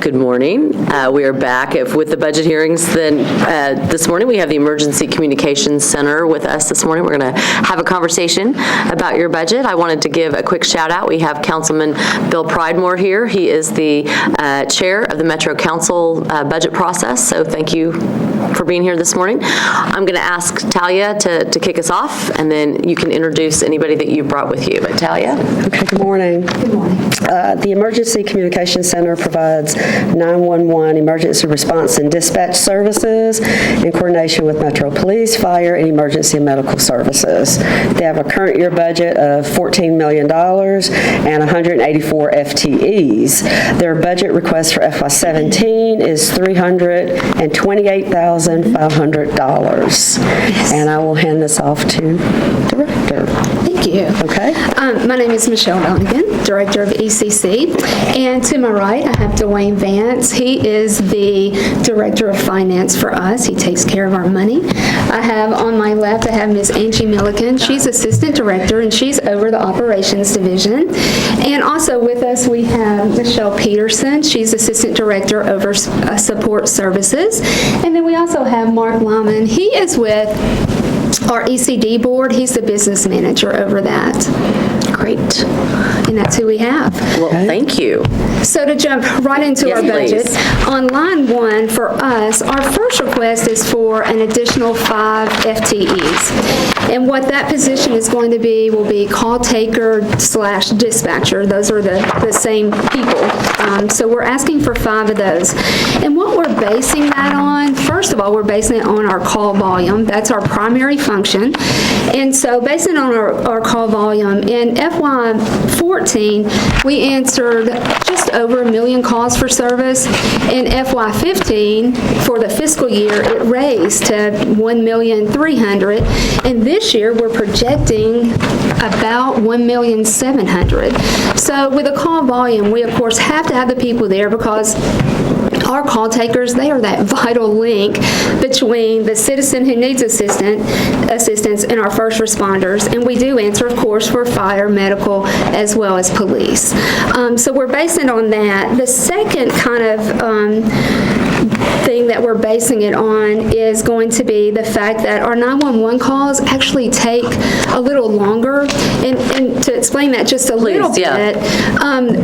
Good morning. We are back with the budget hearings. Then this morning we have the Emergency Communications Center with us this morning. We're going to have a conversation about your budget. I wanted to give a quick shout out. We have Councilman Bill Pridemore here. He is the chair of the Metro Council budget process. So thank you for being here this morning. I'm going to ask Talia to kick us off, and then you can introduce anybody that you brought with you. But Talia. Okay. Good morning. Good morning. The Emergency Communications Center provides 911 emergency response and dispatch services in coordination with Metro Police, Fire, and Emergency and Medical Services. They have a current year budget of $14 million and 184 FTEs. Their budget request for FY17 is $328,500. And I will hand this off to Director. Thank you. Okay. My name is Michelle Donnigan, Director of ECC. And to my right, I have Dwayne Vance. He is the Director of Finance for us. He takes care of our money. I have on my left, I have Ms. Angie Milliken. She's Assistant Director, and she's over the Operations Division. And also with us, we have Michelle Peterson. She's Assistant Director over Support Services. And then we also have Mark Lyman. He is with our ECD board. He's the business manager over that. Great. And that's who we have. Well, thank you. So to jump right into Yes, our budget, please. on line 1 for us, our first request is for an additional 5 FTEs. And what that position is going to be will be call taker / dispatcher. Those are the same people. So we're asking for 5 of those. And what we're basing that on, first of all, we're basing it on our call volume. That's our primary function. And so basing on our call volume, in FY14, we answered just over 1 million calls for service. In FY15, for the fiscal year, it raised to 1,300,000. And this year, we're projecting about 1,700,000. So with a call volume, we of course have to have the people there because our call takers, they are that vital link between the citizen who needs assistance and our first responders. And we do answer, of course, for fire, medical, as well as police. So we're basing it on that. The second kind of thing that we're basing it on is going to be the fact that our 911 calls actually take a little longer. And to explain that just a little bit,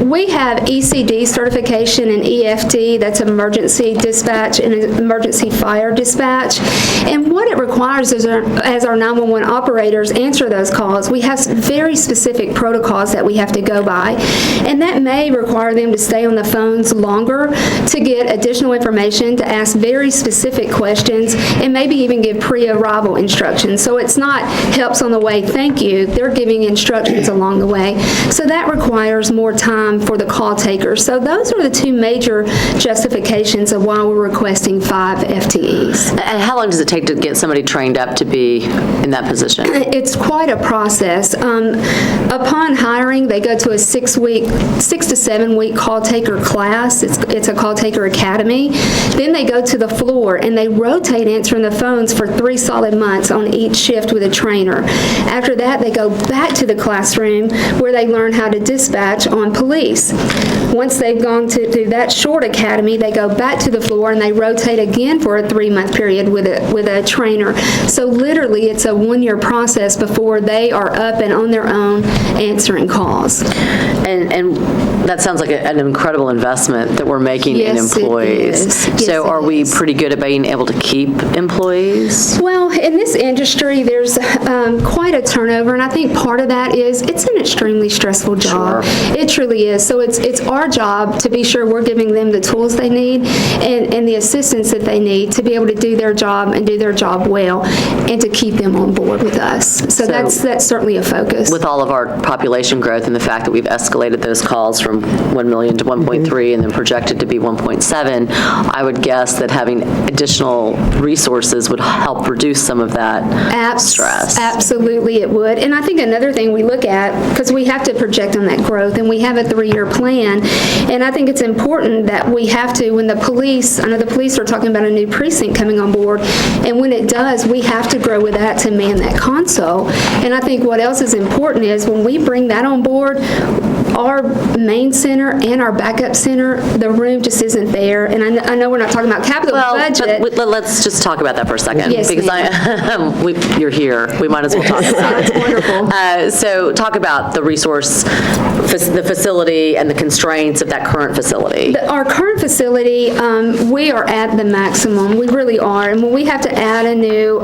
we have ECD certification and EFD, that's emergency dispatch and emergency fire dispatch. And what it requires is as our 911 operators answer those calls, we have very specific protocols that we have to go by. And that may require them to stay on the phones longer to get additional information, to ask very specific questions, and maybe even give pre-arrival instructions. So it's not helps on the way, thank you. They're giving instructions along the way. So that requires more time for the call takers. So those are the 2 major justifications of why we're requesting 5 FTEs. And how long does it take to get somebody trained up to be in that position? It's quite a process. Upon hiring, they go to a 6 to 7 week call taker class. It's a call taker academy. Then they go to the floor and they rotate answering the phones for 3 solid months on each shift with a trainer. After that, they go back to the classroom where they learn how to dispatch on police. Once they've gone through that short academy, they go back to the floor and they rotate again for a 3-month period with a trainer. So literally, it's a 1-year process before they are up and on their own answering calls. And that sounds like an incredible investment that we're making in employees. So are we pretty good at being able to keep employees? Well, in this industry, there's quite a turnover, and I think part of that is it's an extremely stressful job. Sure. It truly is. So it's our job to be sure we're giving them the tools they need and the assistance that they need to be able to do their job and do their job well and to keep them on board with us. So that's certainly a focus. With all of our population growth and the fact that we've escalated those calls from 1 million to 1.3 and then projected to be 1.7, I would guess that having additional resources would help reduce some of that stress. Absolutely it would. And I think another thing we look at, because we have to project on that growth and we have a 3-year plan, and I think it's important that we have to, when the police, I know the police are talking about a new precinct coming on board, and when it does, we have to grow with that to man that console. And I think what else is important is when we bring that on board, our main center and our backup center, the room just isn't there. And I know we're not talking about capital budget. But let's just talk about that for a second. Yes, because you're here. We might as well talk about it. That's wonderful. So talk about the resource, the facility, and the constraints of that current facility. Our current facility, we are at the maximum. We really are. And when we have to add a new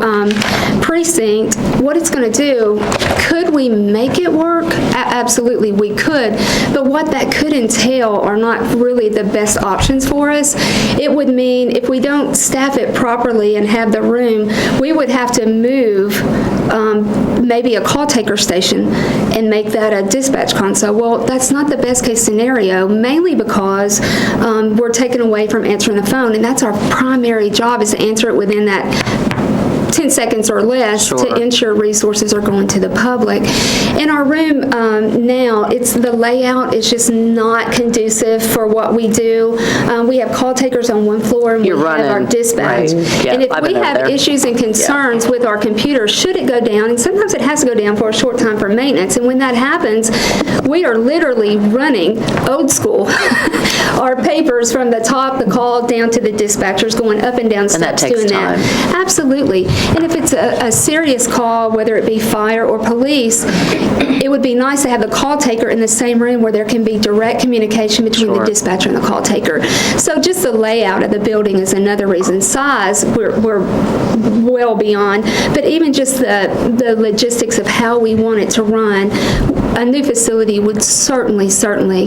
precinct, what it's going to do, could we make it work? Absolutely, we could. But what that could entail are not really the best options for us. It would mean if we don't staff it properly and have the room, we would have to move maybe a call taker station and make that a dispatch console. Well, that's not the best case scenario, mainly because we're taken away from answering the phone, and that's our primary job, is to answer it within that 10 seconds or less to ensure resources are going to the public. In our room now, the layout is just not conducive for what we do. We have call takers on one floor and we have our dispatch. Right. And if we have issues and concerns with our computer, should it go down, and sometimes it has to go down for a short time for maintenance, and when that happens, we are literally running old school our papers from the top, the call, down to the dispatchers, going up and down steps doing that. Absolutely. And if it's a serious call, whether it be fire or police, it would be nice to have the call taker in the same room where there can be direct communication between the dispatcher and the call taker. So just the layout of the building is another reason. Size, we're well beyond, but even just the logistics of how we want it to run, a new facility would certainly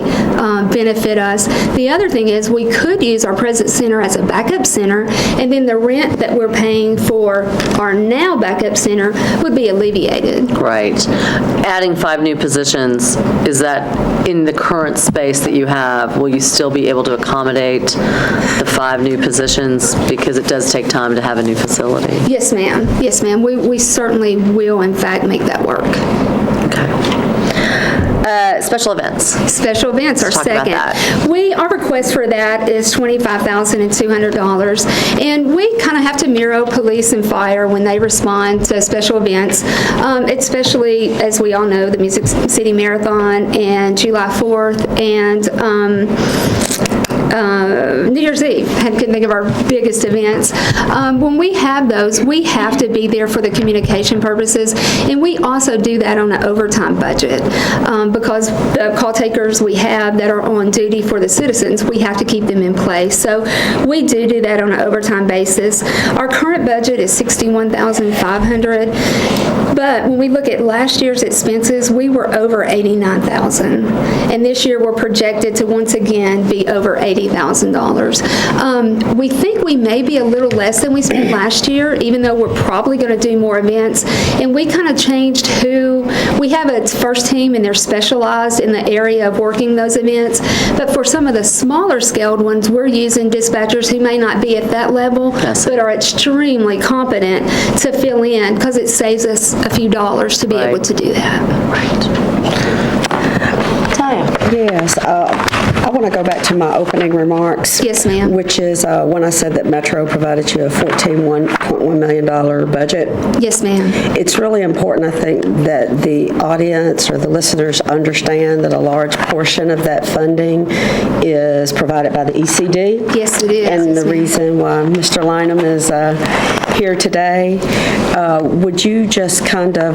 benefit us. The other thing is we could use our present center as a backup center, and then the rent that we're paying for our now backup center would be alleviated. Right. Adding 5 new positions, is that in the current space that you have, will you still be able to accommodate the 5 new positions? Because it does take time to have a new facility. Yes, ma'am. Yes, ma'am. We certainly will, in fact, make that work. Okay. Special events. Special events are second. Our request for that is $25,200, and we kind of have to mirror police and fire when they respond to special events, especially, as we all know, the Music City Marathon and July 4th and New Year's Eve. I couldn't think of our biggest events. When we have those, we have to be there for the communication purposes, and we also do that on an overtime budget because the call takers we have that are on duty for the citizens, we have to keep them in place. So we do that on an overtime basis. Our current budget is $61,500, but when we look at last year's expenses, we were over $89,000, and this year we're projected to once again be over $80,000. We think we may be a little less than we spent last year, even though we're probably going to do more events. And we kind of changed we have a first team and they're specialized in the area of working those events. But for some of the smaller scaled ones, we're using dispatchers who may not be at that level, but are extremely competent to fill in because it saves us a few dollars to be able to do that. Right. Yes, I want to go back to my opening remarks. Yes, ma'am. Which is when I said that Metro provided you a $14.1 million budget. Yes, ma'am. It's really important, I think, that the audience or the listeners understand that a large portion of that funding is provided by the ECD. Yes, it is. And the reason why Mr. Lynham is here today, would you just kind of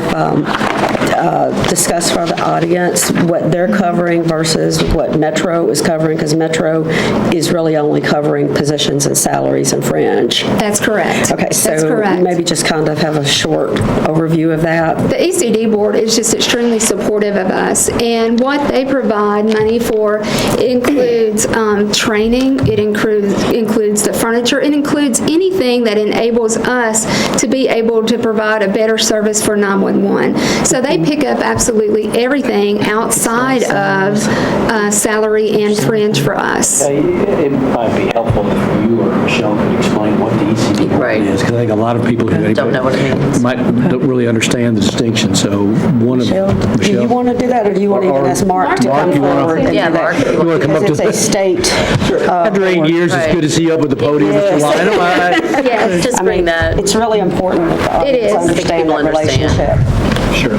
discuss for the audience what they're covering versus what Metro is covering, because Metro is really only covering positions and salaries and fringe. That's correct. Okay, so that's correct. Maybe just kind of have a short overview of that. The ECD board is just extremely supportive of us, and what they provide money for includes training, it includes the furniture, it includes anything that enables us to be able to provide a better service for 911. So they pick up absolutely everything outside of salary and fringe for us. It might be helpful if you or Michelle could explain what the ECD board is, because I think a lot of people who Don't know what it means. don't really understand the distinction. So Michelle, do you want to do that, or do you want to even ask Mark to come forward and do that? Mark. You want to come up Because to it's a state. after 8 years, it's good to see you up with the podium, Mr. Lynham. Yes. Just bring that. It's really important that the It is. audience understand People that understand. relationship. Sure.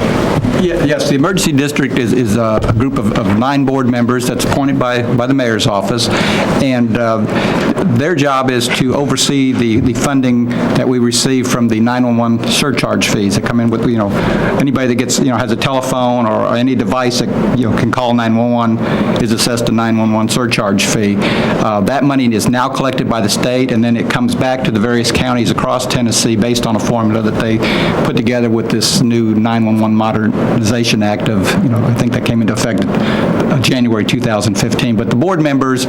Yes, the emergency district is a group of 9 board members that's appointed by the mayor's office, and their job is to oversee the funding that we receive from the 911 surcharge fees that come in with, anybody that gets, has a telephone or any device that, can call 911 is assessed a 911 surcharge fee. That money is now collected by the state, and then it comes back to the various counties across Tennessee based on a formula that they put together with this new 911 Modernization Act of, I think that came into effect January 2015. But the board members,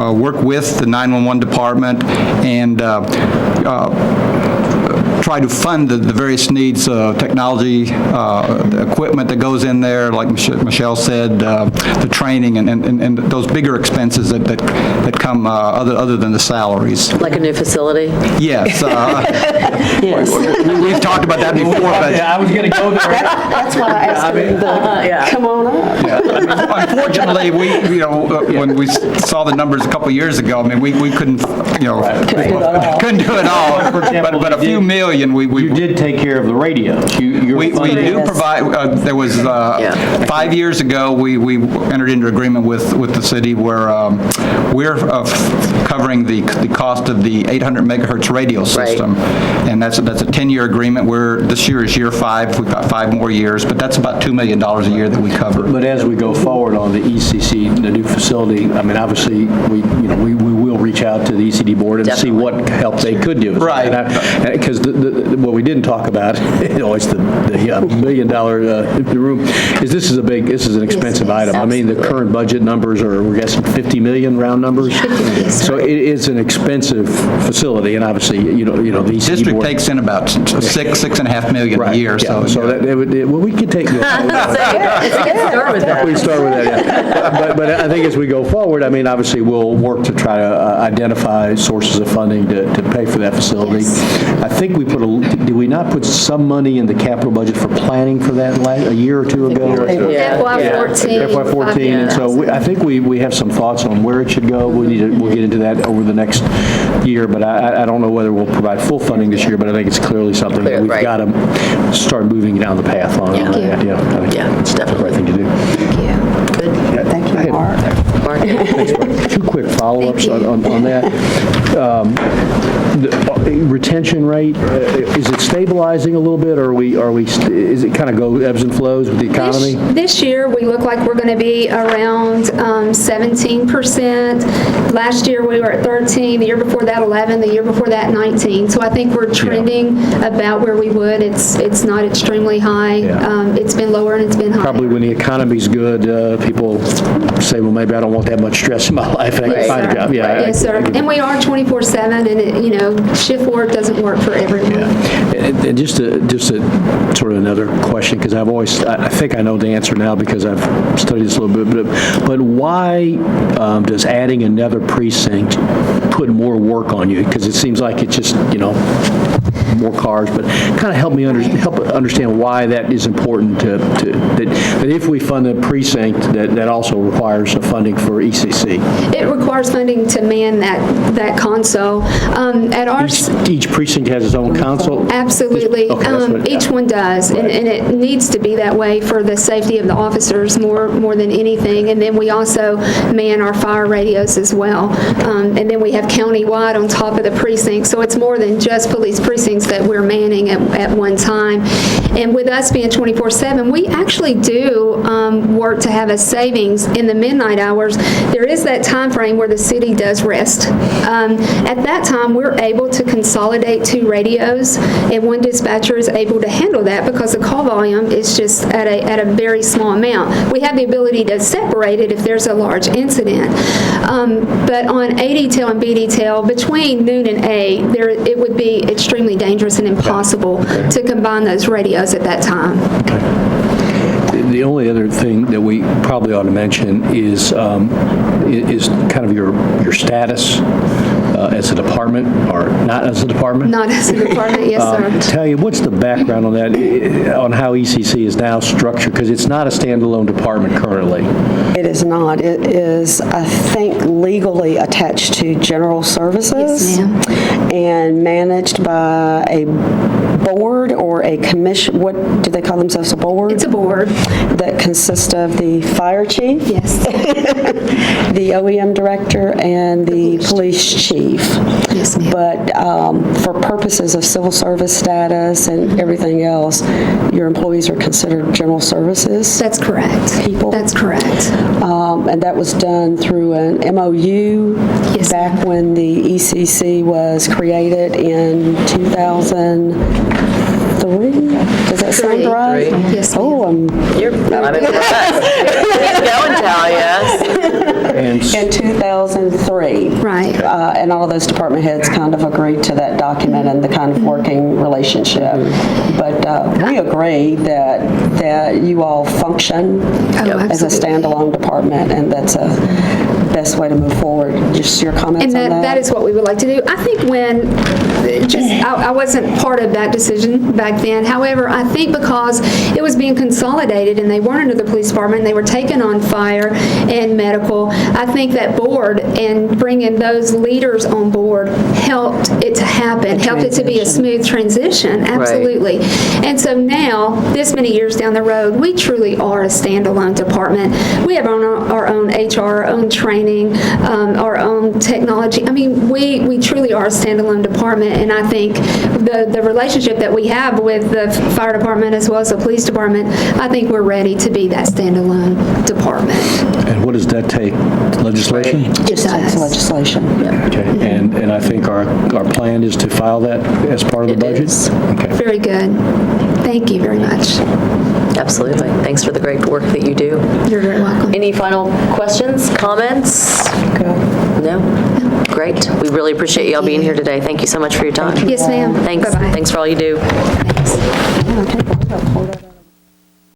work with the 911 department and try to fund the various needs, technology, equipment that goes in there, like Michelle said, the training and those bigger expenses that come other than the salaries. Like a new facility? Yes. We've talked about that before, but I was going to go there. That's why I asked him to come on up. unfortunately, when we saw the numbers a couple years ago, we couldn't, couldn't do it all. For example, but a few million, You did take care of the radios. we do provide, there was, 5 years ago, we entered into agreement with the city where we're covering the cost of the 800 megahertz radio system. And that's a 10-year agreement. This year is year 5. We've got 5 more years, but that's about $2 million a year that we cover. But as we go forward on the ECC, the new facility, obviously, we will reach out to the ECD board and see what help they could give us. Right. Because what we didn't talk about, it's the $1 million room, is this is an expensive item. The current budget numbers are, we're guessing 50 million round numbers. So it is an expensive facility, and obviously, the ECD District board takes in about $6.5 million a year. Yeah. So we could take. Start with that. We start with that, yeah. But I think as we go forward, obviously, we'll work to try to identify sources of funding to pay for that facility. I think we did we not put some money in the capital budget for planning for that a year or two ago? FY14. FY14, and so I think we have some thoughts on where it should go. We'll get into that over the next year, but I don't know whether we'll provide full funding this year, but I think it's clearly something that we've got to start moving down the path on. Yeah. It's definitely the right thing to do. Thank you, Mark. Two quick follow-ups on that. The retention rate, is it stabilizing a little bit, or is it kind of ebbs and flows with the economy? This year, we look like we're going to be around 17%. Last year, we were at 13. The year before that, 11. The year before that, 19. So I think we're trending about where we would. It's not extremely high. Yeah. It's been lower and it's been high. Probably when the economy's good, people say, well, maybe I don't want that much stress in my life, and I can find a job. Yeah, Yes, sir. And we are 24/7, and shift work doesn't work for everyone. And just a sort of another question, because I think I know the answer now because I've studied this a little bit, but why does adding another precinct put more work on you? Because it seems like it's just, more cars, but kind of help understand why that is important that if we fund a precinct, that also requires funding for ECC. It requires funding to man that console. At our Each precinct has its own console? Absolutely. Okay, that's what- Each one does, and it needs to be that way for the safety of the officers more than anything. And then we also man our fire radios as well. And then we have countywide on top of the precinct, so it's more than just police precincts that we're manning at one time. And with us being 24/7, we actually do work to have a savings in the midnight hours. There is that time frame where the city does rest. At that time, we're able to consolidate 2 radios, and one dispatcher is able to handle that because the call volume is just at a very small amount. We have the ability to separate it if there's a large incident. But on A detail and B detail, between noon and 8, it would be extremely dangerous and impossible to combine those radios at that time. The only other thing that we probably ought to mention is kind of your status. as a department, or not as a department? Not as a department, yes, sir. Tell you, what's the background on that, on how ECC is now structured? Because it's not a standalone department currently. It is not. It is, I think, legally attached to General Services. Yes, ma'am. And managed by a board or a commission. What do they call themselves, a board? It's a board, That consists of the fire chief, yes. the OEM director, and the police chief. Yes, ma'am. But for purposes of civil service status and everything else, your employees are considered general services. That's correct. People. That's correct. And that was done through an MOU Yes, back when the ECC was created in 2003. Does that sound Three. right? Three. Yes, ma'am. Oh, You're, I'm impressed. Please go and tell us. And in 2003. Right. And all of those department heads kind of agreed to that document and the kind of working relationship. But we agree that you all function as a absolutely. standalone department, and that's a best way to move forward. Just your comments And on that? that is what we would like to do. I think I wasn't part of that decision back then. However, I think because it was being consolidated and they weren't under the police department, and they were taking on fire and medical, I think that board and bringing those leaders on board helped it to happen, helped it to be a smooth transition, absolutely. And so now, this many years down the road, we truly are a standalone department. We have our own HR, our own training, our own technology. I mean, we truly are a standalone department, and I think the relationship that we have with the fire department as well as the police department, I think we're ready to be that standalone department. And what does that take? Legislation? It Takes does. legislation. Okay. And I think our plan is to file that as part of the It budget? is. Okay. Very good. Thank you very much. Absolutely. Thanks for the great work that you do. You're very welcome. Any final questions, comments? No? Great. We really appreciate y'all being here today. Thank you so much for your time. Yes, ma'am. Thanks. Bye-bye. Thanks for all you do. Thanks. Yeah, I think we'll pull that